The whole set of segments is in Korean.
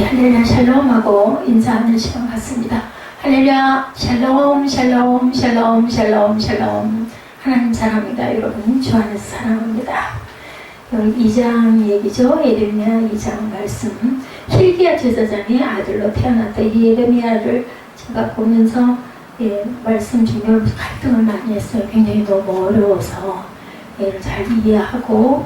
우리 할렐루야 샬롬하고 인사하는 시간 같습니다. 할렐루야 샬롬 샬롬 샬롬 샬롬 샬롬. 하나님 사랑합니다. 여러분 주 안에서 사랑합니다. 여기 2장 얘기죠. 예레미야 2장 말씀. 힐기야 제사장의 아들로 태어났다. 이 예레미야를 제가 보면서 말씀 중에 갈등을 많이 했어요. 굉장히 너무 어려워서 얘를 잘 이해하고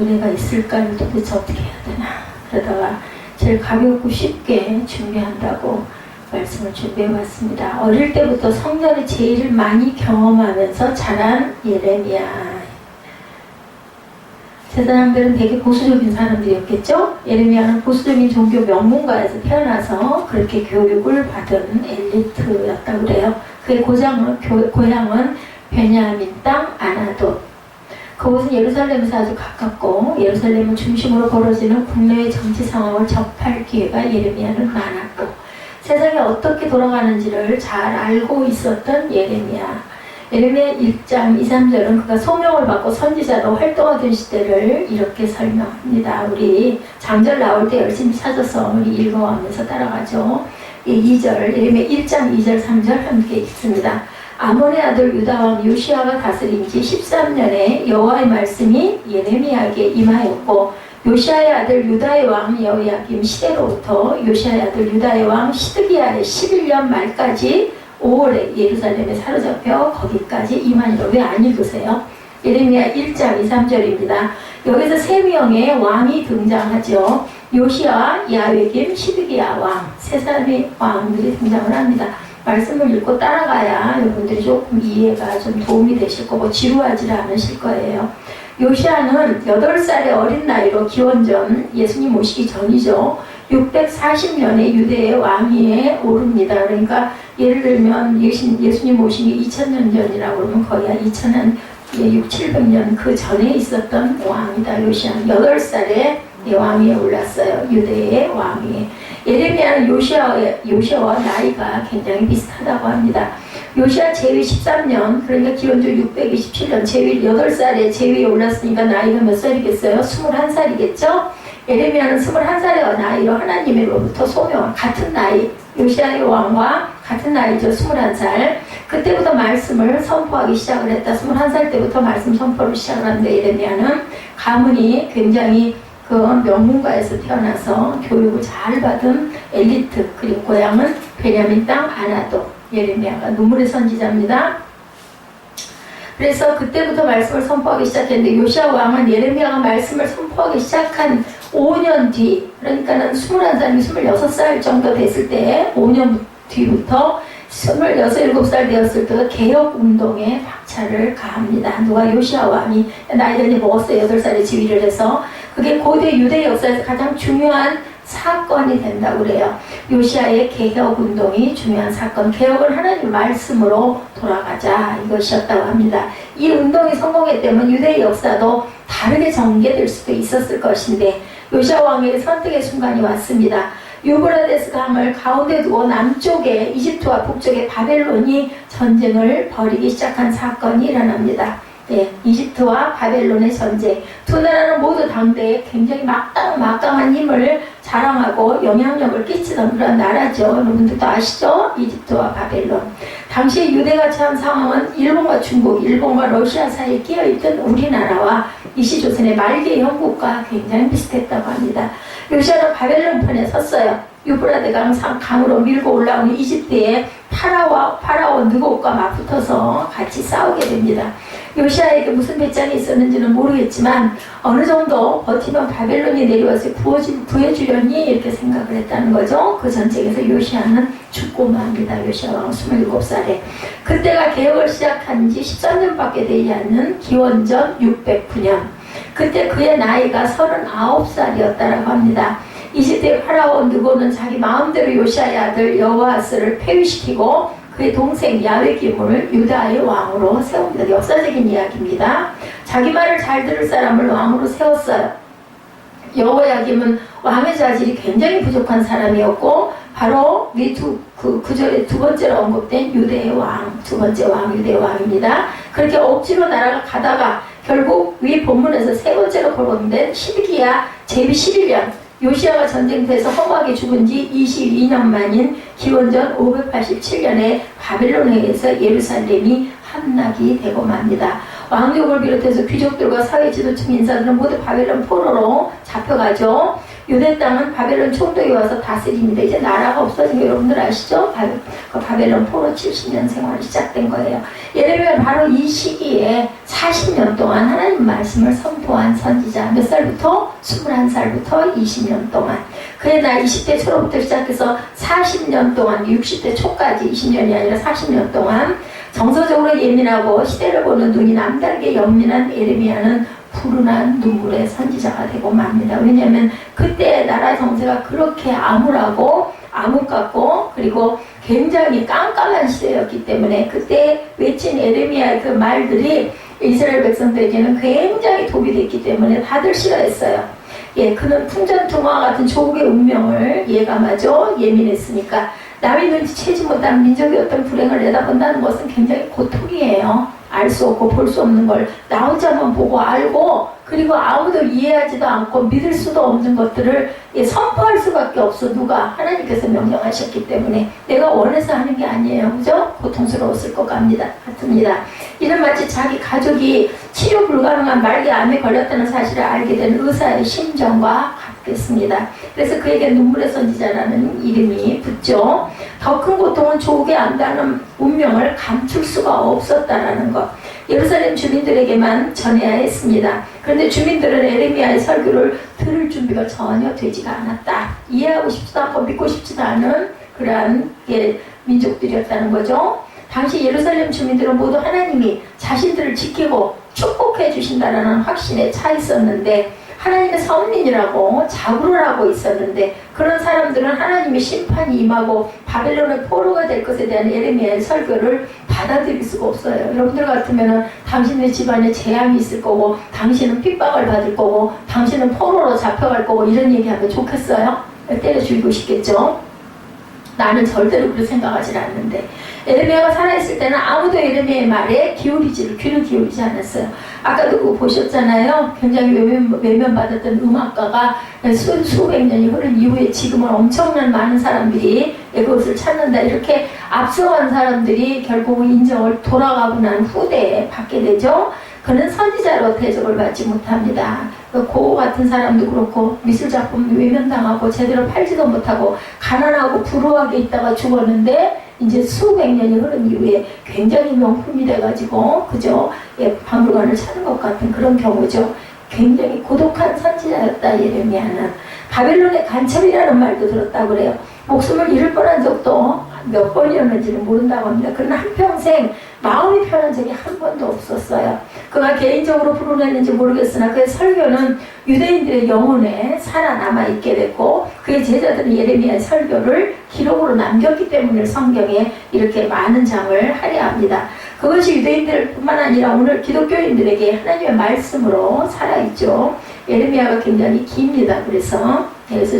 은혜가 있을까를 도대체 어떻게 해야 되나. 그러다가 제일 가볍고 쉽게 준비한다고 말씀을 준비해봤습니다. 어릴 때부터 성전을 제일 많이 경험하면서 자란 예레미야. 제사장들은 되게 보수적인 사람들이었겠죠? 예레미야는 보수적인 종교 명문가에서 태어나서 그렇게 교육을 받은 엘리트였다고 그래요. 그의 고향은 베냐민 땅 아나돗. 그곳은 예루살렘에서 아주 가깝고 예루살렘을 중심으로 벌어지는 국내의 정치 상황을 접할 기회가 예레미야는 많았고 세상이 어떻게 돌아가는지를 잘 알고 있었던 예레미야. 예레미야 1장 2, 3절은 그가 소명을 받고 선지자로 활동하던 시대를 이렇게 설명합니다. 우리 장절 나올 때 열심히 찾아서 우리 읽어가면서 따라가죠. 2절, 예레미야 1장 2절 3절 함께 읽습니다. 아몬의 아들 유다왕 요시야가 다스린 지 13년에 여호와의 말씀이 예레미야에게 임하였고 요시야의 아들 유다의 왕 여호야김 시대로부터 요시야의 아들 유다의 왕 시드기야의 11년 말까지 5월에 예루살렘에 사로잡혀 거기까지 임하니라. 왜 안 읽으세요? 예레미야 1장 2, 3절입니다. 여기서 세 명의 왕이 등장하죠. 요시야, 야외김, 시드기야 왕. 세 사람의 왕들이 등장을 합니다. 말씀을 읽고 따라가야 여러분들이 조금 이해가 좀 도움이 되실 거고 지루하지 않으실 거예요. 요시야는 8살의 어린 나이로 기원전 예수님 오시기 전이죠. 640년에 유대의 왕위에 오릅니다. 그러니까 예를 들면 예수님 오시기 2000년 전이라고 그러면 거의 한 2000년, 600~700년 그 전에 있었던 왕이다. 요시야 8살에 왕위에 올랐어요. 유대의 왕위에. 예레미야는 요시야와 나이가 굉장히 비슷하다고 합니다. 요시야 제위 13년, 그러니까 기원전 627년, 제위 8살에 제위에 올랐으니까 나이가 몇 살이겠어요? 21살이겠죠? 예레미야는 21살의 나이로 하나님으로부터 소명, 같은 나이, 요시야의 왕과 같은 나이죠. 21살. 그때부터 말씀을 선포하기 시작을 했다. 21살 때부터 말씀 선포를 시작을 하는데 예레미야는 가문이 굉장히 그 명문가에서 태어나서 교육을 잘 받은 엘리트, 그리고 고향은 베냐민 땅 아나돗. 예레미야가 눈물의 선지자입니다. 그래서 그때부터 말씀을 선포하기 시작했는데 요시야 왕은 예레미야가 말씀을 선포하기 시작한 5년 뒤, 그러니까는 21살이 26살 정도 됐을 때 5년 뒤부터 26, 7살 되었을 때가 개혁운동에 박차를 가합니다. 누가? 요시야 왕이 나이가 이제 먹었어요. 8살에 지위를 해서. 그게 고대 유대 역사에서 가장 중요한 사건이 된다고 그래요. 요시야의 개혁운동이 중요한 사건. 개혁은 하나님 말씀으로 돌아가자, 이것이었다고 합니다. 이 운동이 성공했다면 유대의 역사도 다르게 전개될 수도 있었을 것인데 요시야 왕의 선택의 순간이 왔습니다. 유브라데스 강을 가운데 두고 남쪽에 이집트와 북쪽에 바벨론이 전쟁을 벌이기 시작한 사건이 일어납니다. 이집트와 바벨론의 전쟁. 두 나라는 모두 당대에 굉장히 막강한 힘을 자랑하고 영향력을 끼치던 그런 나라죠. 여러분들도 아시죠? 이집트와 바벨론. 당시 유대가 처한 상황은 일본과 중국, 일본과 러시아 사이에 끼어있던 우리나라와 이시조선의 말기의 형국과 굉장히 비슷했다고 합니다. 요시야는 바벨론 편에 섰어요. 유브라데 강으로 밀고 올라오는 이집트의 파라오 느곱과 맞붙어서 같이 싸우게 됩니다. 요시야에게 무슨 배짱이 있었는지는 모르겠지만 어느 정도 버티면 바벨론이 내려와서 구해주려니 이렇게 생각을 했다는 거죠. 그 전쟁에서 요시야는 죽고 맙니다. 요시야 왕 27살에. 그때가 개혁을 시작한 지 13년밖에 되지 않는 기원전 609년. 그때 그의 나이가 39살이었다고 합니다. 이집트의 파라오 느고는 자기 마음대로 요시야의 아들 여호아스를 폐위시키고 그의 동생 야외기문을 유다의 왕으로 세웁니다. 역사적인 이야기입니다. 자기 말을 잘 들을 사람을 왕으로 세웠어요. 여호야김은 왕의 자질이 굉장히 부족한 사람이었고 바로 구절에 두 번째로 언급된 유대의 왕, 두 번째 왕, 유대의 왕입니다. 그렇게 억지로 나라가 가다가 결국 위 본문에서 세 번째로 거론된 시드기야 제위 11년 요시야가 전쟁터에서 험하게 죽은 지 22년 만인 기원전 587년에 바벨론에 의해서 예루살렘이 함락이 되고 맙니다. 왕족을 비롯해서 귀족들과 사회 지도층 인사들은 모두 바벨론 포로로 잡혀가죠. 유대 땅은 바벨론 총독이 와서 다스립니다. 이제 나라가 없어진 거 여러분들 아시죠? 바벨론 포로 70년 생활이 시작된 거예요. 예레미야는 바로 이 시기에 40년 동안 하나님 말씀을 선포한 선지자. 몇 살부터? 21살부터 20년 동안. 그의 나이 20대 초로부터 시작해서 40년 동안 60대 초까지 20년이 아니라 40년 동안 정서적으로 예민하고 시대를 보는 눈이 남다르게 연민한 예레미야는 불운한 눈물의 선지자가 되고 맙니다. 왜냐하면 그때 나라 정세가 그렇게 암울하고 암흑 같고 그리고 굉장히 깜깜한 시대였기 때문에 그때 외친 예레미야의 그 말들이 이스라엘 백성들에게는 굉장히 독이 됐기 때문에 다들 싫어했어요. 예, 그는 풍전등화 같은 조국의 운명을 예감하죠. 예민했으니까. 남이 눈치채지 못한 민족의 어떤 불행을 내다본다는 것은 굉장히 고통이에요. 알 수 없고 볼 수 없는 걸 나 혼자만 보고 알고 그리고 아무도 이해하지도 않고 믿을 수도 없는 것들을 선포할 수밖에 없어. 누가? 하나님께서 명령하셨기 때문에 내가 원해서 하는 게 아니에요. 그죠? 고통스러웠을 것 같습니다. 이는 마치 자기 가족이 치료 불가능한 말기 암에 걸렸다는 사실을 알게 된 의사의 심정과 같겠습니다. 그래서 그에게 눈물의 선지자라는 이름이 붙죠. 더 큰 고통은 조국의 암담한 운명을 감출 수가 없었다라는 것. 예루살렘 주민들에게만 전해야 했습니다. 그런데 주민들은 예레미야의 설교를 들을 준비가 전혀 되지가 않았다. 이해하고 싶지도 않고 믿고 싶지도 않은 그러한 민족들이었다는 거죠. 당시 예루살렘 주민들은 모두 하나님이 자신들을 지키고 축복해 주신다는 확신에 차 있었는데 하나님의 선민이라고 자부를 하고 있었는데 그런 사람들은 하나님의 심판이 임하고 바벨론의 포로가 될 것에 대한 예레미야의 설교를 받아들일 수가 없어요. 여러분들 같으면 당신의 집안에 재앙이 있을 거고 당신은 핍박을 받을 거고 당신은 포로로 잡혀갈 거고 이런 얘기하면 좋겠어요? 때려 죽이고 싶겠죠? 나는 절대로 그렇게 생각하지 않는데 예레미야가 살아있을 때는 아무도 예레미야의 말에 귀를 기울이지 않았어요. 아까도 그거 보셨잖아요. 굉장히 외면받았던 음악가가 수백 년이 흐른 이후에 지금은 엄청난 많은 사람들이 그것을 찾는다. 이렇게 앞서간 사람들이 결국은 인정을 돌아가고 난 후대에 받게 되죠. 그는 선지자로 대접을 받지 못합니다. 고 같은 사람도 그렇고 미술작품 외면당하고 제대로 팔지도 못하고 가난하고 불우하게 있다가 죽었는데 이제 수백 년이 흐른 이후에 굉장히 명품이 돼가지고 그죠? 예, 박물관을 찾는 것 같은 그런 경우죠. 굉장히 고독한 선지자였다. 예레미야는 바벨론의 간첩이라는 말도 들었다고 그래요. 목숨을 잃을 뻔한 적도 몇 번이었는지는 모른다고 합니다. 그러나 한평생 마음이 편한 적이 한 번도 없었어요. 그가 개인적으로 불운했는지 모르겠으나 그의 설교는 유대인들의 영혼에 살아남아 있게 됐고 그의 제자들은 예레미야의 설교를 기록으로 남겼기 때문에 성경에 이렇게 많은 장을 할애합니다. 그것이 유대인들뿐만 아니라 오늘 기독교인들에게 하나님의 말씀으로 살아있죠. 예레미야가 굉장히 깁니다. 그래서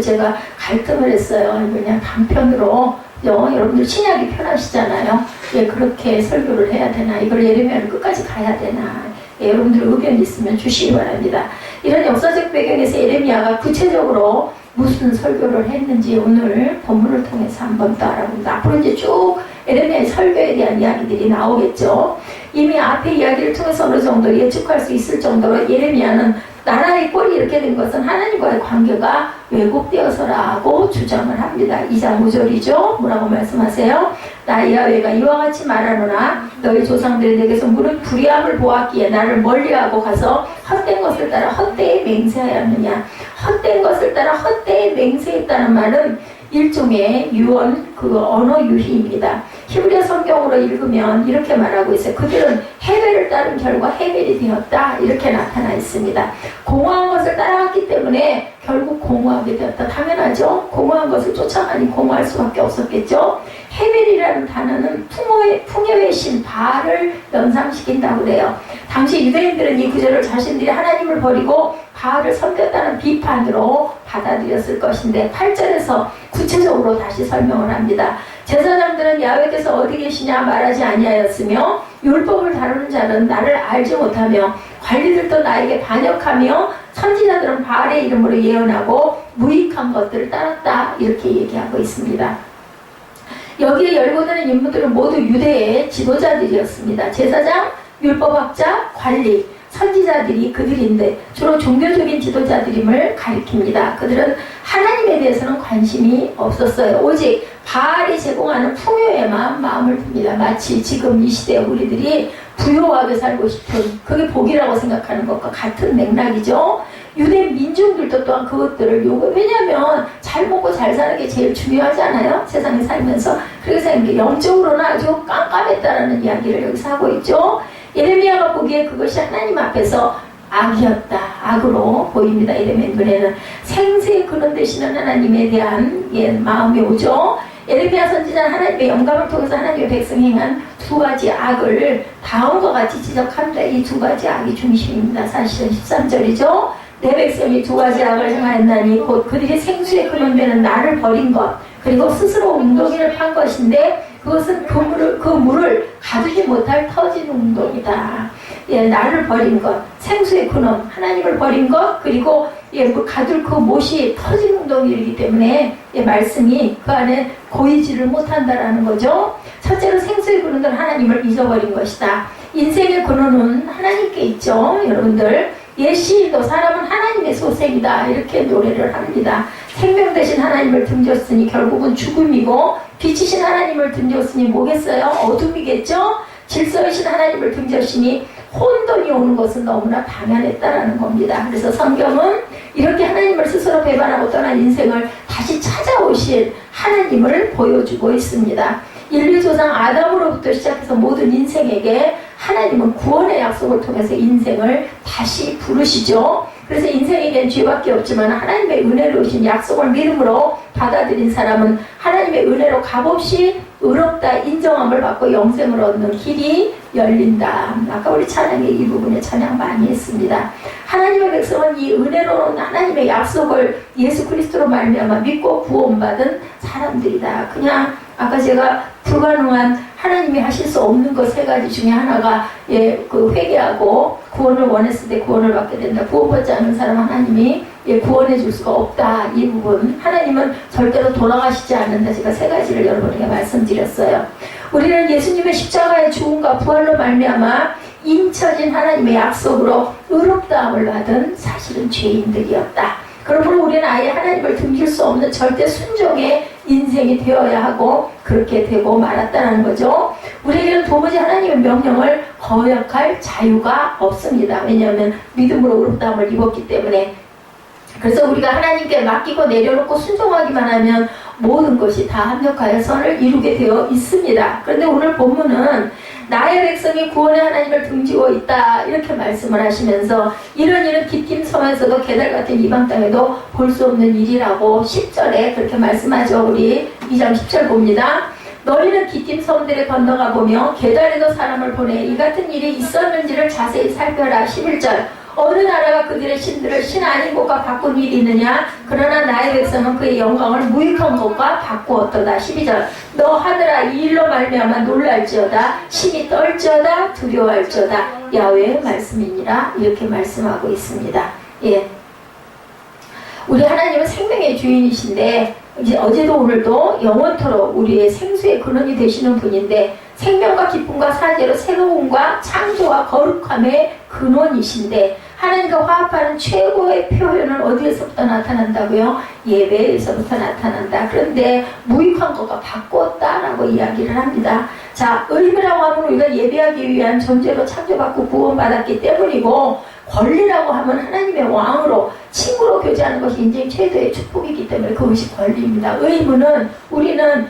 제가 갈등을 했어요. 그냥 단편으로 여러분들 신약이 편하시잖아요. 예, 그렇게 설교를 해야 되나? 이걸 예레미야를 끝까지 가야 되나? 예, 여러분들 의견이 있으면 주시기 바랍니다. 이런 역사적 배경에서 예레미야가 구체적으로 무슨 설교를 했는지 오늘 본문을 통해서 한번 더 알아봅니다. 앞으로 이제 쭉 예레미야의 설교에 대한 이야기들이 나오겠죠. 이미 앞의 이야기를 통해서 어느 정도 예측할 수 있을 정도로 예레미야는 나라의 꼴이 이렇게 된 것은 하나님과의 관계가 왜곡되어서라고 주장을 합니다. 2장 5절이죠. 뭐라고 말씀하세요? 나 야훼가 이와 같이 말하노나 너희 조상들이 내게서 무릇 불의함을 보았기에 나를 멀리하고 가서 헛된 것을 따라 헛되이 맹세하였느냐. 헛된 것을 따라 헛되이 맹세했다는 말은 일종의 유언, 언어 유희입니다. 히브리어 성경으로 읽으면 이렇게 말하고 있어요. 그들은 헤벨을 따른 결과 헤벨이 되었다. 이렇게 나타나 있습니다. 공허한 것을 따라갔기 때문에 결국 공허하게 되었다. 당연하죠. 공허한 것을 쫓아가니 공허할 수밖에 없었겠죠. 헤벨이라는 단어는 풍요의 신 바알을 연상시킨다고 그래요. 당시 유대인들은 이 구절을 자신들이 하나님을 버리고 바알을 섬겼다는 비판으로 받아들였을 것인데 8절에서 구체적으로 다시 설명을 합니다. 제사장들은 야훼께서 어디 계시냐 말하지 아니하였으며 율법을 다루는 자는 나를 알지 못하며 관리들도 나에게 반역하며 선지자들은 바알의 이름으로 예언하고 무익한 것들을 따랐다 이렇게 얘기하고 있습니다. 여기에 열거되는 인물들은 모두 유대의 지도자들이었습니다. 제사장, 율법학자, 관리, 선지자들이 그들인데 주로 종교적인 지도자들임을 가리킵니다. 그들은 하나님에 대해서는 관심이 없었어요. 오직 바알이 제공하는 풍요에만 마음을 둡니다. 마치 지금 이 시대에 우리들이 부유하게 살고 싶은 그게 복이라고 생각하는 것과 같은 맥락이죠. 유대 민중들도 또한 그것들을 왜냐하면 잘 먹고 잘 사는 게 제일 중요하잖아요. 세상에 살면서. 그래서 영적으로는 아주 깜깜했다라는 이야기를 여기서 하고 있죠. 예레미야가 보기에 그것이 하나님 앞에서 악이었다. 악으로 보입니다. 예레미야 눈에는 생수의 근원 되시는 하나님에 대한 마음이 오죠. 예레미야 선지자는 하나님의 영감을 통해서 하나님의 백성이 행한 두 가지 악을 다음과 같이 지적합니다. 이 두 가지 악이 중심입니다. 사실은 13절이죠. 내 백성이 두 가지 악을 행하였나니 곧 그들이 생수의 근원되는 나를 버린 것 그리고 스스로 웅덩이를 판 것인데 그것은 그 물을 가두지 못할 터진 웅덩이다. 예, 나를 버린 것, 생수의 근원, 하나님을 버린 것, 그리고 가둘 그 못이 터진 웅덩이이기 때문에 말씀이 그 안에 고이지를 못한다라는 거죠. 첫째로 생수의 근원은 하나님을 잊어버린 것이다. 인생의 근원은 하나님께 있죠. 여러분들 옛 시인도 사람은 하나님의 소생이다 이렇게 노래를 합니다. 생명 대신 하나님을 등졌으니 결국은 죽음이고 빛이신 하나님을 등졌으니 뭐겠어요? 어둠이겠죠? 질서이신 하나님을 등졌으니 혼돈이 오는 것은 너무나 당연했다라는 겁니다. 그래서 성경은 이렇게 하나님을 스스로 배반하고 떠난 인생을 다시 찾아오신 하나님을 보여주고 있습니다. 인류 조상 아담으로부터 시작해서 모든 인생에게 하나님은 구원의 약속을 통해서 인생을 다시 부르시죠. 그래서 인생에겐 죄밖에 없지만 하나님의 은혜로 오신 약속을 믿음으로 받아들인 사람은 하나님의 은혜로 값없이 의롭다 인정함을 받고 영생을 얻는 길이 열린다. 아까 우리 찬양의 이 부분에 찬양 많이 했습니다. 하나님의 백성은 이 은혜로 하나님의 약속을 예수 그리스도로 말미암아 믿고 구원받은 사람들이다. 그냥 아까 제가 불가능한 하나님이 하실 수 없는 것 세 가지 중에 하나가 그 회개하고 구원을 원했을 때 구원을 받게 된다. 구원받지 않은 사람은 하나님이 구원해 줄 수가 없다. 이 부분 하나님은 절대로 돌아가시지 않는다. 제가 세 가지를 여러분에게 말씀드렸어요. 우리는 예수님의 십자가의 죽음과 부활로 말미암아 인쳐진 하나님의 약속으로 의롭다함을 받은 사실은 죄인들이었다. 그러므로 우리는 아예 하나님을 등질 수 없는 절대 순종의 인생이 되어야 하고 그렇게 되고 말았다는 거죠. 우리에게는 도무지 하나님의 명령을 거역할 자유가 없습니다. 왜냐하면 믿음으로 의롭다함을 입었기 때문에. 그래서 우리가 하나님께 맡기고 내려놓고 순종하기만 하면 모든 것이 다 합력하여 선을 이루게 되어 있습니다. 그런데 오늘 본문은 나의 백성이 구원의 하나님을 등지고 있다 이렇게 말씀을 하시면서 이런 일은 깃김 섬에서도 게달 같은 이방 땅에도 볼 수 없는 일이라고 10절에 그렇게 말씀하죠. 우리 2장 10절 봅니다. 너희는 깃김 섬들에 건너가 보며 게달에도 사람을 보내 이 같은 일이 있었는지를 자세히 살펴라. 11절 어느 나라가 그들의 신들을 신 아닌 것과 바꾼 일이 있느냐? 그러나 나의 백성은 그의 영광을 무익한 것과 바꾸었도다. 12절 너 하늘아 이 일로 말미암아 놀랄지어다 심히 떨지어다 두려워할지어다 야훼의 말씀이니라 이렇게 말씀하고 있습니다. 예, 우리 하나님은 생명의 주인이신데 이제 어제도 오늘도 영원토록 우리의 생수의 근원이 되시는 분인데 생명과 기쁨과 사제로 새로움과 창조와 거룩함의 근원이신데 하나님과 화합하는 최고의 표현은 어디에서부터 나타난다고요? 예배에서부터 나타난다. 그런데 무익한 것과 바꿨다라고 이야기를 합니다. 자, 의무라고 하면 우리가 예배하기 위한 존재로 창조받고 구원받았기 때문이고 권리라고 하면 하나님의 왕으로 친구로 교제하는 것이 인생 최대의 축복이기 때문에 그것이 권리입니다. 의무는 우리는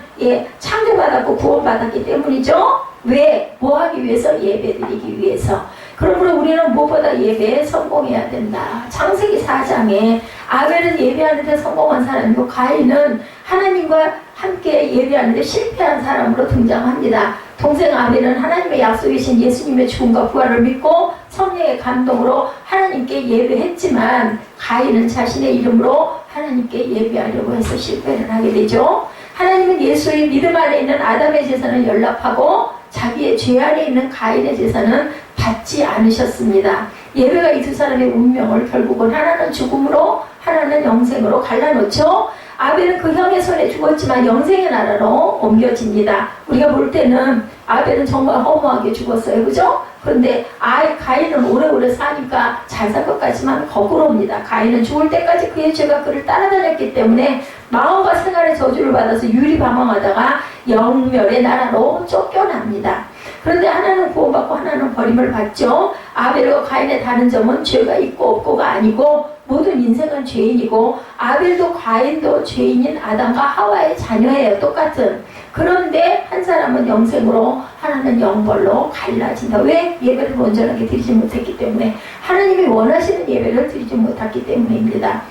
창조받았고 구원받았기 때문이죠. 왜? 뭐 하기 위해서? 예배드리기 위해서. 그러므로 우리는 무엇보다 예배에 성공해야 된다. 창세기 4장에 아벨은 예배하는데 성공한 사람이고 가인은 하나님과 함께 예배하는데 실패한 사람으로 등장합니다. 동생 아벨은 하나님의 약속이신 예수님의 죽음과 부활을 믿고 성령의 감동으로 하나님께 예배했지만 가인은 자신의 이름으로 하나님께 예배하려고 해서 실패를 하게 되죠. 하나님은 예수의 믿음 안에 있는 아담의 제사는 연락하고 자기의 죄 안에 있는 가인의 제사는 받지 않으셨습니다. 예배가 이 두 사람의 운명을 결국은 하나는 죽음으로 하나는 영생으로 갈라놓죠. 아벨은 그 형의 손에 죽었지만 영생의 나라로 옮겨집니다. 우리가 볼 때는 아벨은 정말 허무하게 죽었어요. 그죠? 그런데 가인은 오래오래 사니까 잘 살 것 같지만 거꾸로입니다. 가인은 죽을 때까지 그의 죄가 그를 따라다녔기 때문에 마음과 생활의 저주를 받아서 유리방황하다가 영멸의 나라로 쫓겨납니다. 그런데 하나는 구원받고 하나는 버림을 받죠. 아벨과 가인의 다른 점은 죄가 있고 없고가 아니고 모든 인생은 죄인이고 아벨도 가인도 죄인인 아담과 하와의 자녀예요. 똑같은. 그런데 한 사람은 영생으로 하나는 영벌로 갈라진다. 왜? 예배를 온전하게 드리지 못했기 때문에. 하나님이 원하시는 예배를 드리지 못했기 때문입니다.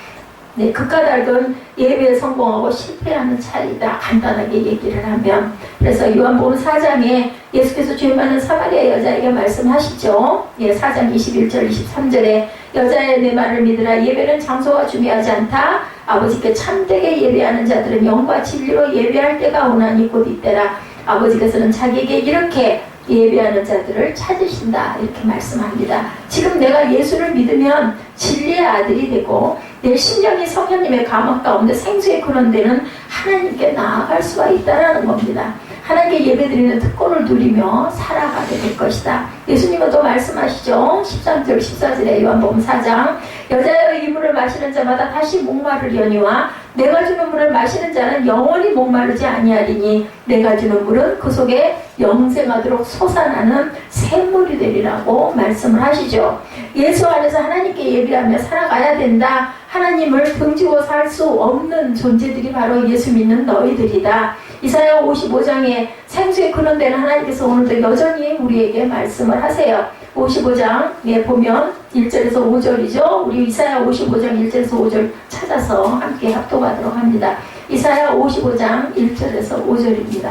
네, 극가닥은 예배에 성공하고 실패하는 차이다. 간단하게 얘기를 하면. 그래서 요한복음 4장에 예수께서 죄 많은 사마리아 여자에게 말씀하시죠. 예, 4장 21절 23절에 여자의 내 말을 믿으라. 예배는 장소가 중요하지 않다. 아버지께 참되게 예배하는 자들은 영과 진리로 예배할 때가 오나니 곧 이때라. 아버지께서는 자기에게 이렇게 예배하는 자들을 찾으신다. 이렇게 말씀합니다. 지금 내가 예수를 믿으면 진리의 아들이 되고 내 심령이 성령님의 감화 가운데 생수의 그런 데는 하나님께 나아갈 수가 있다는 겁니다. 하나님께 예배드리는 특권을 누리며 살아가게 될 것이다. 예수님은 또 말씀하시죠. 13절 14절에 요한복음 4장 여자의 이 물을 마시는 자마다 다시 목마르려니와 내가 주는 물을 마시는 자는 영원히 목마르지 아니하리니 내가 주는 물은 그 속에 영생하도록 솟아나는 샘물이 되리라고 말씀을 하시죠. 예수 안에서 하나님께 예배하며 살아가야 된다. 하나님을 등지고 살 수 없는 존재들이 바로 예수 믿는 너희들이다. 이사야 55장에 생수의 근원 되는 하나님께서 오늘도 여전히 우리에게 말씀을 하세요. 55장에 보면 1절에서 5절이죠. 우리 이사야 55장 1절에서 5절 찾아서 함께 합독하도록 합니다. 이사야 55장 1절에서 5절입니다.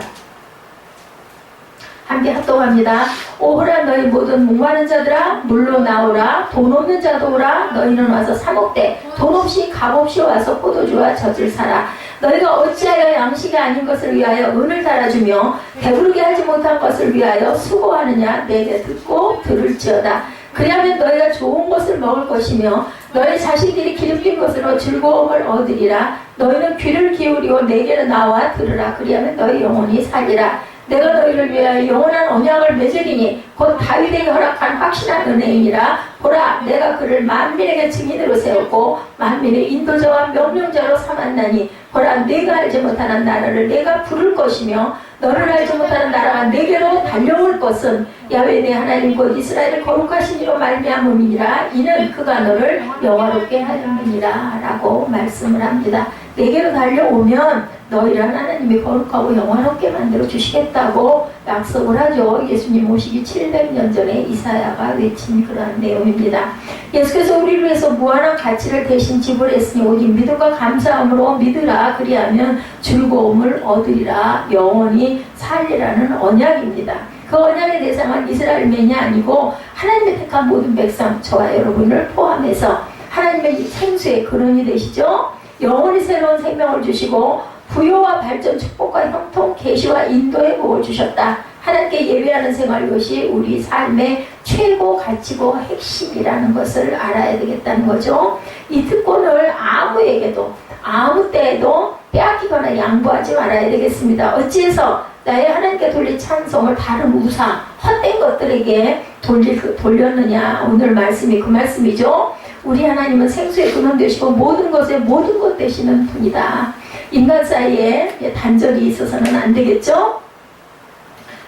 함께 합독합니다. 오호라 너희 모든 목마른 자들아 물로 나오라. 돈 없는 자도 오라. 너희는 와서 사 먹되 돈 없이 값 없이 와서 포도주와 젖을 사라. 너희가 어찌하여 양식이 아닌 것을 위하여 은을 달아주며 배부르게 하지 못한 것을 위하여 수고하느냐. 내게 듣고 들을지어다. 그리하면 너희가 좋은 것을 먹을 것이며 너희 자식들이 기름진 것으로 즐거움을 얻으리라. 너희는 귀를 기울이고 내게로 나와 들으라. 그리하면 너희 영혼이 살리라. 내가 너희를 위하여 영원한 언약을 맺으리니 곧 다윗에게 허락한 확신한 은혜이니라. 보라 내가 그를 만민에게 증인으로 세웠고 만민의 인도자와 명령자로 삼았나니 보라 내가 알지 못하는 나라를 내가 부를 것이며 너를 알지 못하는 나라가 내게로 달려올 것은 야훼 내 하나님 곧 이스라엘을 거룩하신 이로 말미암음이니라. 이는 그가 너를 영화롭게 하였느니라 라고 말씀을 합니다. 내게로 달려오면 너희를 하나님이 거룩하고 영화롭게 만들어 주시겠다고 약속을 하죠. 예수님 오시기 700년 전에 이사야가 외친 그러한 내용입니다. 예수께서 우리를 위해서 무한한 가치를 대신 지불했으니 오직 믿음과 감사함으로 믿으라. 그리하면 즐거움을 얻으리라. 영원히 살리라는 언약입니다. 그 언약의 대상은 이스라엘만이 아니고 하나님의 택한 모든 백성 저와 여러분을 포함해서 하나님의 생수의 근원이 되시죠. 영원히 새로운 생명을 주시고 부요와 발전, 축복과 형통, 계시와 인도의 복을 주셨다. 하나님께 예배하는 생활 이것이 우리 삶의 최고 가치고 핵심이라는 것을 알아야 되겠다는 거죠. 이 특권을 아무에게도 아무 때에도 빼앗기거나 양보하지 말아야 되겠습니다. 어찌해서 나의 하나님께 돌릴 찬송을 다른 우상, 헛된 것들에게 돌렸느냐. 오늘 말씀이 그 말씀이죠. 우리 하나님은 생수의 근원 되시고 모든 것의 모든 것 되시는 분이다. 인간 사이에 단절이 있어서는 안 되겠죠?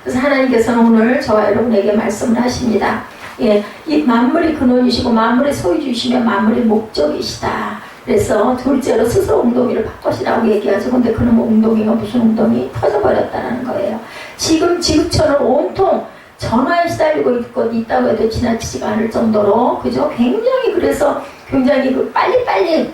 그래서 하나님께서는 오늘 저와 여러분에게 말씀을 하십니다. 예, 이 만물이 근원이시고 만물의 소유주이시며 만물의 목적이시다. 그래서 둘째로 스스로 웅덩이를 바꾸시라고 얘기하죠. 근데 그놈의 웅덩이가 무슨 웅덩이? 터져버렸다는 거예요. 지금 지구촌은 온통 전화에 시달리고 있다고 해도 지나치지가 않을 정도로, 그죠? 그래서 굉장히 빨리빨리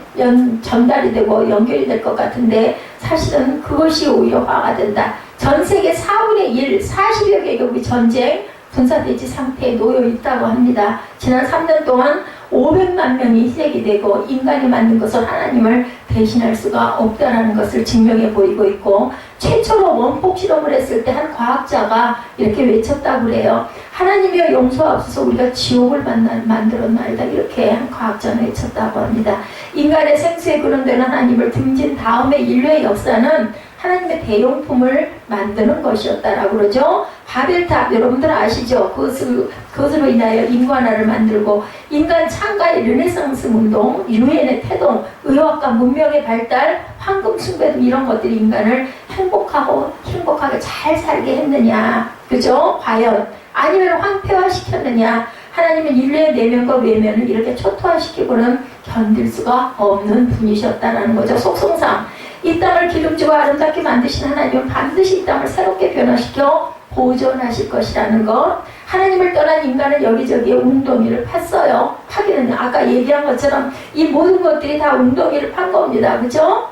전달이 되고 연결이 될 것 같은데 사실은 그것이 오히려 화가 된다. 전 세계 4분의 1, 40여 개국이 전쟁, 분사대지 상태에 놓여 있다고 합니다. 지난 3년 동안 500만 명이 희생이 되고 인간이 만든 것을 하나님을 대신할 수가 없다라는 것을 증명해 보이고 있고, 최초로 원폭 실험을 했을 때 한 과학자가 이렇게 외쳤다고 그래요. 하나님이여 용서하옵소서 우리가 지옥을 만들었나이다. 이렇게 한 과학자는 외쳤다고 합니다. 인간의 생수에 근원되는 하나님을 등진 다음에 인류의 역사는 하나님의 대용품을 만드는 것이었다라고 그러죠. 바벨탑 여러분들 아시죠? 그것으로 인하여 인간화를 만들고, 인간 창가의 르네상스 운동, 유엔의 태동, 의학과 문명의 발달, 황금 숭배 이런 것들이 인간을 행복하게 잘 살게 했느냐, 그죠? 과연 아니면 황폐화시켰느냐? 하나님은 인류의 내면과 외면을 이렇게 초토화시키고는 견딜 수가 없는 분이셨다라는 거죠. 속성상 이 땅을 기름지고 아름답게 만드신 하나님은 반드시 이 땅을 새롭게 변화시켜 보존하실 것이라는 것. 하나님을 떠난 인간은 여기저기에 웅덩이를 팠어요. 파기는 아까 얘기한 것처럼 이 모든 것들이 다 웅덩이를 판 겁니다. 그죠?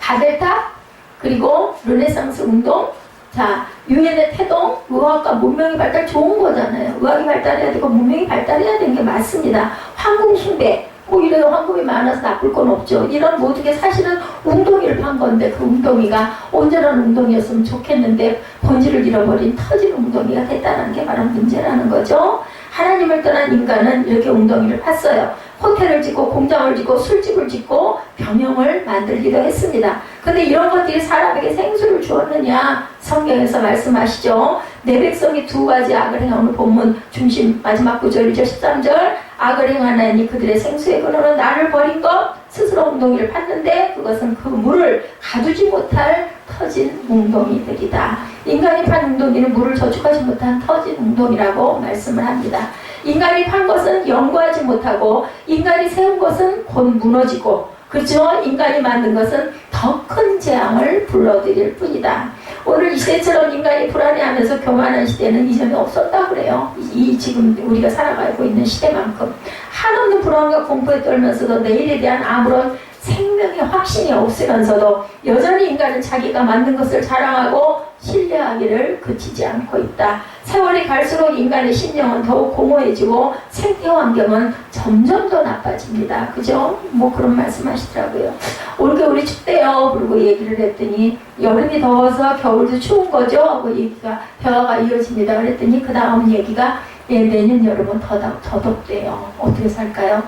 바벨탑, 그리고 르네상스 운동, 자, 유엔의 태동, 의학과 문명이 발달 좋은 거잖아요. 의학이 발달해야 되고 문명이 발달해야 되는 게 맞습니다. 황금 숭배, 오히려 황금이 많아서 나쁠 건 없죠. 이런 모든 게 사실은 웅덩이를 판 건데, 그 웅덩이가 온전한 웅덩이였으면 좋겠는데 본질을 잃어버린 터진 웅덩이가 됐다는 게 바로 문제라는 거죠. 하나님을 떠난 인간은 이렇게 웅덩이를 팠어요. 호텔을 짓고 공장을 짓고 술집을 짓고 병영을 만들기도 했습니다. 근데 이런 것들이 사람에게 생수를 주었느냐? 성경에서 말씀하시죠. 내 백성이 두 가지 악을 행하, 오늘 본문 중심 마지막 구절이죠. 13절. 악을 행하나니 그들의 생수의 근원은 나를 버린 것, 스스로 웅덩이를 팠는데 그것은 그 물을 가두지 못할 터진 웅덩이들이다. 인간이 판 웅덩이는 물을 저축하지 못한 터진 웅덩이라고 말씀을 합니다. 인간이 판 것은 연구하지 못하고, 인간이 세운 것은 곧 무너지고, 그렇죠? 인간이 만든 것은 더 큰 재앙을 불러들일 뿐이다. 오늘 이 시대처럼 인간이 불안해하면서 교만한 시대는 이전에 없었다고 그래요. 이 지금 우리가 살아가고 있는 시대만큼 한없는 불안과 공포에 떨면서도 내일에 대한 아무런 생명의 확신이 없으면서도 여전히 인간은 자기가 만든 것을 자랑하고 신뢰하기를 그치지 않고 있다. 세월이 갈수록 인간의 심령은 더욱 공허해지고 생태 환경은 점점 더 나빠집니다. 그죠? 뭐 그런 말씀 하시더라고요. 올겨울이 춥대요. 그리고 얘기를 했더니 여름이 더워서 겨울도 추운 거죠? 하고 얘기가 대화가 이어집니다. 그랬더니 그 다음 얘기가 내년 여름은 더 덥대요. 어떻게 살까요?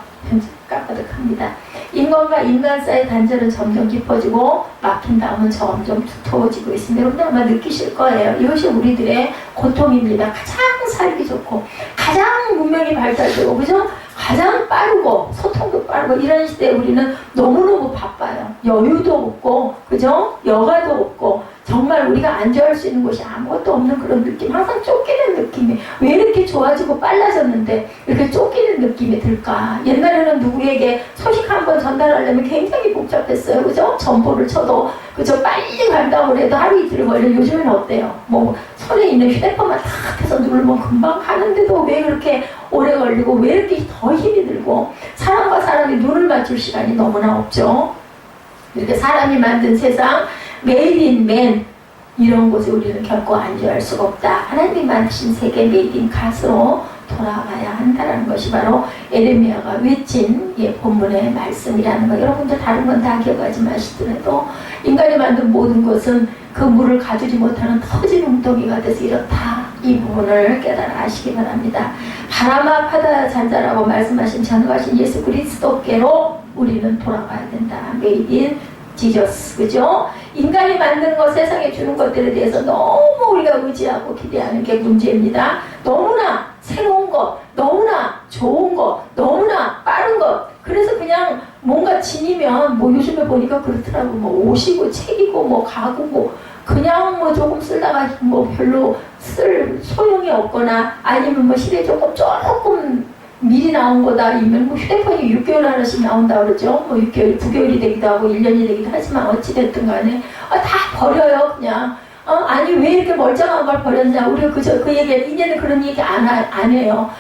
깜빡합니다. 인간과 인간 사이의 단절은 점점 깊어지고 막힌 다음은 점점 두터워지고 있습니다. 여러분들 아마 느끼실 거예요. 이것이 우리들의 고통입니다. 가장 살기 좋고 가장 문명이 발달되고, 그죠? 가장 빠르고 소통도 빠르고 이런 시대에 우리는 너무너무 바빠요. 여유도 없고, 그죠? 여가도 없고, 정말 우리가 안주할 수 있는 곳이 아무것도 없는 그런 느낌, 항상 쫓기는 느낌이, 왜 이렇게 좋아지고 빨라졌는데 이렇게 쫓기는 느낌이 들까? 옛날에는 누구에게 소식 한번 전달하려면 굉장히 복잡했어요. 그죠? 전보를 쳐도, 그죠? 빨리 간다고 해도 하루 이틀 걸려. 요즘은 어때요? 뭐 손에 있는 휴대폰만 탁 해서 누르면 금방 가는데도 왜 그렇게 오래 걸리고, 왜 이렇게 더 힘이 들고, 사람과 사람이 눈을 맞출 시간이 너무나 없죠. 이렇게 사람이 만든 세상, 메이드 인 맨, 이런 곳에 우리는 결코 안주할 수가 없다. 하나님이 만드신 세계 메이드 인 갓으로 돌아가야 한다는 것이 바로 에레미야가 외친 본문의 말씀이라는 거. 여러분들 다른 건 다 기억하지 마시더라도 인간이 만든 모든 것은 그 물을 가두지 못하는 터진 웅덩이가 돼서 이렇다. 이 부분을 깨달아 아시기 바랍니다. 바람아 바다야 잔잔하고 말씀하신 전능하신 예수 그리스도께로 우리는 돌아가야 된다. 메이드 인 지저스, 그죠? 인간이 만든 것, 세상에 주는 것들에 대해서 너무 우리가 의지하고 기대하는 게 문제입니다. 너무나 새로운 것, 너무나 좋은 것, 너무나 빠른 것. 그래서 그냥 뭔가 지니면, 뭐 요즘에 보니까 그렇더라고. 뭐 옷이고 책이고 뭐 가구고 그냥 뭐 조금 쓰다가 뭐 별로 쓸 소용이 없거나, 아니면 뭐 시대에 조금 미리 나온 거다. 아니면 뭐 휴대폰이 6개월 하나씩 나온다 그러죠. 뭐 6개월, 9개월이 되기도 하고 1년이 되기도 하지만 어찌됐든 간에 다 버려요. 그냥 아니 왜 이렇게 멀쩡한 걸 버렸냐. 우리가 그 얘기 이제는 그런 얘기 안 해요.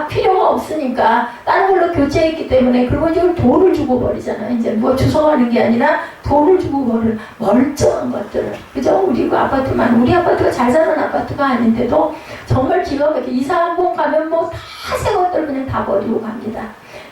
필요가 없으니까 다른 걸로 교체했기 때문에. 그리고 이제 돈을 주고 버리잖아요. 이제 뭐 주워가는 게 아니라 돈을 주고 버리는 멀쩡한 것들을. 그죠? 우리 우리 아파트가 잘 사는 아파트가 아닌데도 정말 기가 막히게 이사 한 번 가면 뭐 다 새 것들 그냥 다 버리고 갑니다.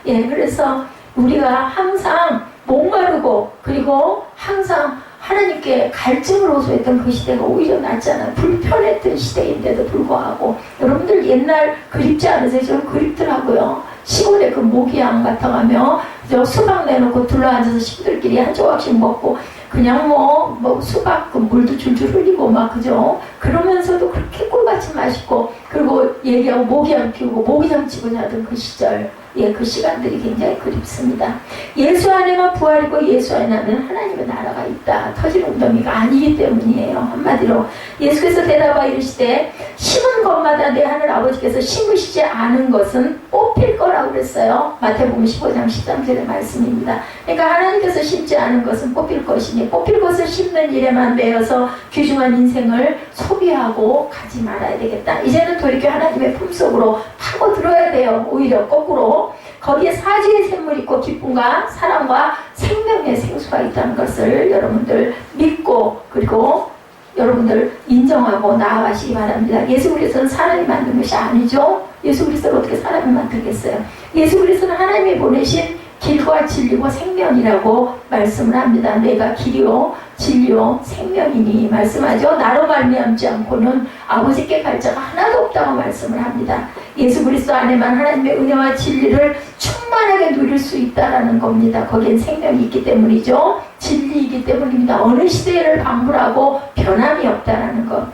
예, 그래서 우리가 항상 목마르고 그리고 항상 하나님께 갈증을 호소했던 그 시대가 오히려 낫잖아요. 불편했던 시대인데도 불구하고. 여러분들 옛날 그립지 않으세요? 저는 그립더라고요. 시골에 그 모기향 맡아가며 수박 내놓고 둘러앉아서 친구들끼리 한 조각씩 먹고 그냥 뭐 수박 그 물도 줄줄 흘리고 막 그죠? 그러면서도 그렇게 꿀같이 맛있고 그리고 얘기하고 모기향 피우고 모기장 치고 자던 그 시절. 예, 그 시간들이 굉장히 그립습니다. 예수 안에만 부활이고 예수 안에는 하나님의 나라가 있다. 터지는 웅덩이가 아니기 때문이에요. 한마디로 예수께서 대답하여 이르시되 심은 것마다 내 하늘 아버지께서 심으시지 않은 것은 뽑힐 거라고 그랬어요. 마태복음 15장 13절의 말씀입니다. 그러니까 하나님께서 심지 않은 것은 뽑힐 것이니 뽑힐 것을 심는 일에만 매여서 귀중한 인생을 소비하고 가지 말아야 되겠다. 이제는 돌이켜 하나님의 품속으로 파고들어야 돼요. 오히려 거꾸로 거기에 사지의 샘물이 있고 기쁨과 사랑과 생명의 생수가 있다는 것을 여러분들 믿고 그리고 여러분들 인정하고 나아가시기 바랍니다. 예수 그리스도는 사람이 만든 것이 아니죠. 예수 그리스도를 어떻게 사람이 만들겠어요. 예수 그리스도는 하나님이 보내신 길과 진리고 생명이라고 말씀을 합니다. 내가 길이요 진리요 생명이니 말씀하죠. 나로 말미암지 않고는 아버지께 갈 자가 하나도 없다고 말씀을 합니다. 예수 그리스도 안에만 하나님의 은혜와 진리를 충만하게 누릴 수 있다라는 겁니다. 거기엔 생명이 있기 때문이죠. 진리이기 때문입니다. 어느 시대를 방불하고 변함이 없다라는 것.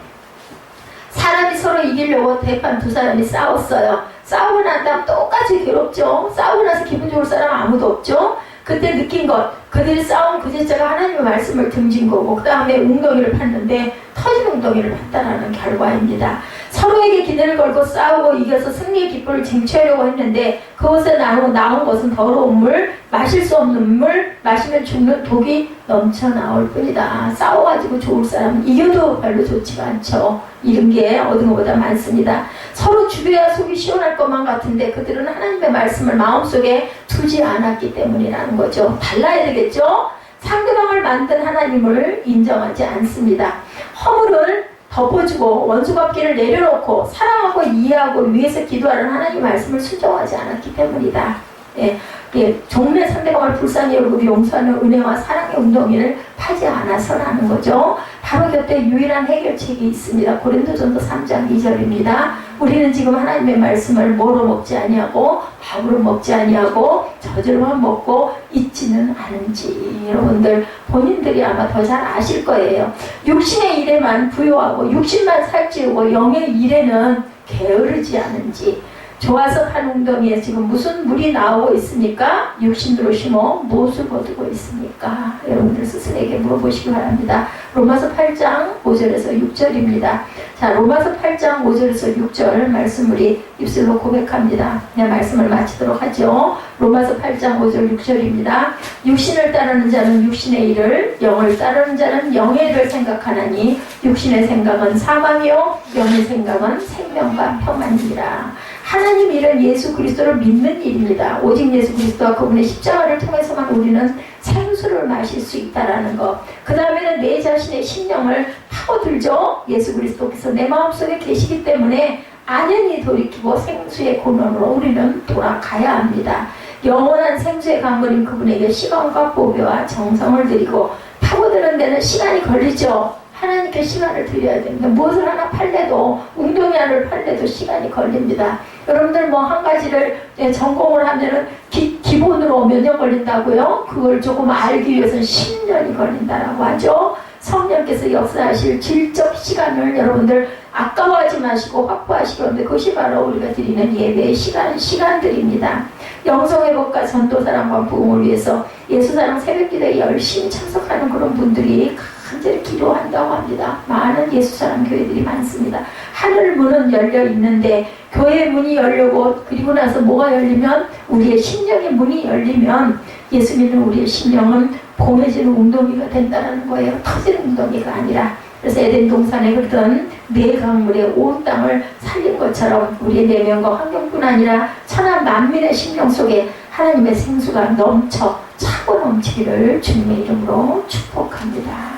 사람이 서로 이기려고 대판 두 사람이 싸웠어요. 싸우고 난 다음 똑같이 괴롭죠. 싸우고 나서 기분 좋을 사람 아무도 없죠. 그때 느낀 것, 그들이 싸운 그 제자가 하나님의 말씀을 등진 거고 그 다음에 웅덩이를 팠는데 터진 웅덩이를 팠다라는 결과입니다. 서로에게 기대를 걸고 싸우고 이겨서 승리의 기쁨을 쟁취하려고 했는데 그것에 나온 것은 더러운 물, 마실 수 없는 물, 마시면 죽는 독이 넘쳐나올 뿐이다. 싸워가지고 좋을 사람은 이겨도 별로 좋지가 않죠. 이런 게 얻은 것보다 많습니다. 서로 주변야 속이 시원할 것만 같은데 그들은 하나님의 말씀을 마음속에 두지 않았기 때문이라는 거죠. 달라야 되겠죠? 상대방을 만든 하나님을 인정하지 않습니다. 허물을 덮어주고 원수갚기를 내려놓고 사랑하고 이해하고 위해서 기도하는 하나님의 말씀을 순종하지 않았기 때문이다. 종래 상대방을 불쌍히 여기고 용서하는 은혜와 사랑의 웅덩이를 파지 않아서라는 거죠. 바로 곁에 유일한 해결책이 있습니다. 고린도전서 3장 2절입니다. 우리는 지금 하나님의 말씀을 뭐로 먹지 아니하고 밥으로 먹지 아니하고 젖으로만 먹고 있지는 않은지. 여러분들 본인들이 아마 더 잘 아실 거예요. 육신의 일에만 부요하고 육신만 살찌우고 영의 일에는 게으르지 않은지. 좋아서 한 웅덩이에 지금 무슨 물이 나오고 있습니까? 육신으로 심어 무엇을 거두고 있습니까? 여러분들 스스로에게 물어보시기 바랍니다. 로마서 8장 5절에서 6절입니다. 자, 로마서 8장 5절에서 6절 말씀 우리 입술로 고백합니다. 그냥 말씀을 마치도록 하죠. 로마서 8장 5절 6절입니다. 육신을 따르는 자는 육신의 일을, 영을 따르는 자는 영의 일을 생각하나니 육신의 생각은 사망이요 영의 생각은 생명과 평안이니라. 하나님 일은 예수 그리스도를 믿는 일입니다. 오직 예수 그리스도와 그분의 십자가를 통해서만 우리는 생수를 마실 수 있다라는 것. 그 다음에는 내 자신의 심령을 파고들죠. 예수 그리스도께서 내 마음속에 계시기 때문에 안연히 돌이키고 생수의 근원으로 우리는 돌아가야 합니다. 영원한 생수의 강물인 그분에게 시간과 보배와 정성을 드리고 파고드는 데는 시간이 걸리죠. 하나님께 시간을 드려야 됩니다. 무엇을 하나 팔래도 웅덩이 하나를 팔래도 시간이 걸립니다. 여러분들 뭐 한 가지를 전공을 하면은 기본으로 몇 년 걸린다고요? 그걸 조금 알기 위해서는 10년이 걸린다라고 하죠. 성령께서 역사하실 질적 시간을 여러분들 아까워하지 마시고 확보하시기 바랍니다. 그것이 바로 우리가 드리는 예배의 시간들입니다. 영성회복과 전도사랑과 부흥을 위해서 예수사랑 새벽기도에 열심히 참석하는 그런 분들이 간절히 기도한다고 합니다. 많은 예수사랑 교회들이 많습니다. 하늘 문은 열려 있는데 교회 문이 열리고 그리고 나서 뭐가 열리면 우리의 심령의 문이 열리면 예수 믿는 우리의 심령은 봉해지는 웅덩이가 된다는 거예요. 터지는 웅덩이가 아니라 그래서 에덴 동산에 그러던 네 강물의 온 땅을 살린 것처럼 우리 내면과 환경뿐 아니라 천하 만민의 심령 속에 하나님의 생수가 넘쳐 차고 넘치기를 주님의 이름으로 축복합니다.